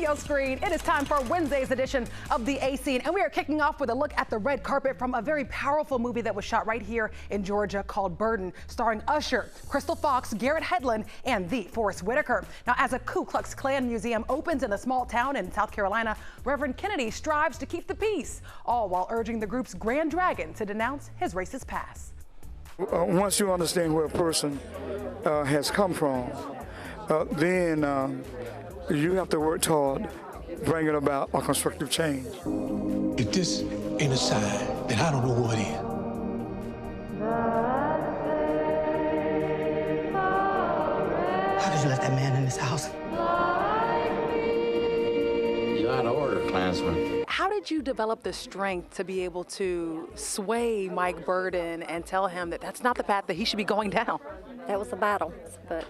video screen. It is time for Wednesday's edition of The A Scene, and we are kicking off with a look at the red carpet from a very powerful movie that was shot right here in Georgia called Burden, starring Usher, Crystal Fox, Garrett Hedlund, and the Forest Whitaker. Now, as a Ku Klux Klan museum opens in a small town in South Carolina, Reverend Kennedy strives to keep the peace, all while urging the group's Grand Dragon to denounce his racist past. Once you understand where a person has come from, then you have to work toward bringing about a constructive change. If this ain't a sign, then I don't know what is. How did you let that man in this house? You're out of order, Klansman. How did you develop the strength to be able to sway Mike Burden and tell him that that's not the path that he should be going down? That was a battle, but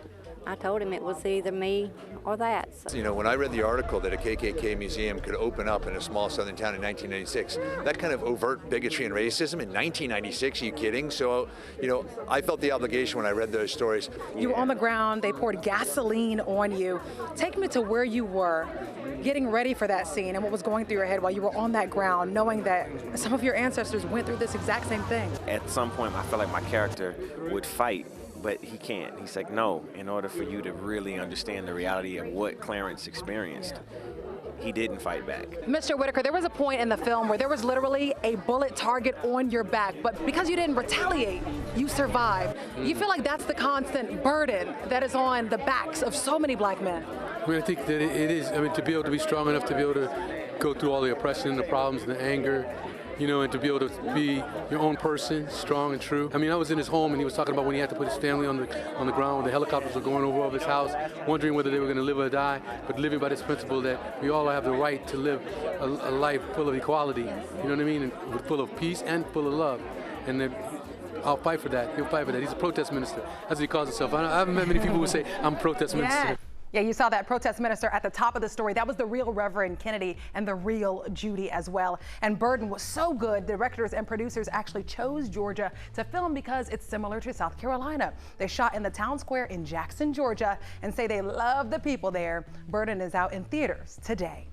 I told him it was either me or that. So. You know, when I read the article that a KKK museum could open up in a small southern town in 1996, that kind of overt bigotry and racism in 1996, are you kidding? So, you know, I felt the obligation when I read those stories. You were on the ground, they poured gasoline on you. Take me to where you were getting ready for that scene and what was going through your head while you were on that ground, knowing that some of your ancestors went through this exact same thing. At some point, I felt like my character would fight, but he can't. He's like, no, in order for you to really understand the reality of what Clarence experienced, he didn't fight back. Mr. Whitaker, there was a point in the film where there was literally a bullet target on your back, but because you didn't retaliate, you survived. You feel like that's the constant burden that is on the backs of so many black men. I mean, I think that it is, I mean, to be able to be strong enough to be able to go through all the oppression, the problems, the anger, you know, and to be able to be your own person, strong and true. I mean, I was in his home and he was talking about when he had to put his family on the ground when the helicopters were going over his house, wondering whether they were going to live or die, but living by this principle that we all have the right to live a life full of equality, you know what I mean, and full of peace and full of love. And that I'll fight for that. He'll fight for that. He's a protest minister. That's what he calls himself. I haven't met many people who say, I'm a protest minister. Yeah, you saw that protest minister at the top of the story. That was the real Reverend Kennedy and the real Judy as well. And Burden was so good, directors and producers actually chose Georgia to film because it's similar to South Carolina. They shot in the town square in Jackson, Georgia, and say they love the people there. Burden is out in theaters today.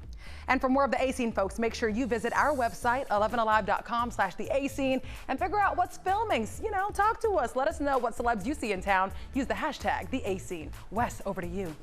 And for more of The A Scene, folks, make sure you visit our website, 11alive.com/theacene, and figure out what's filming. You know, talk to us. Let us know what celebs you see in town. Use the hashtag The A Scene. Wes, over to you.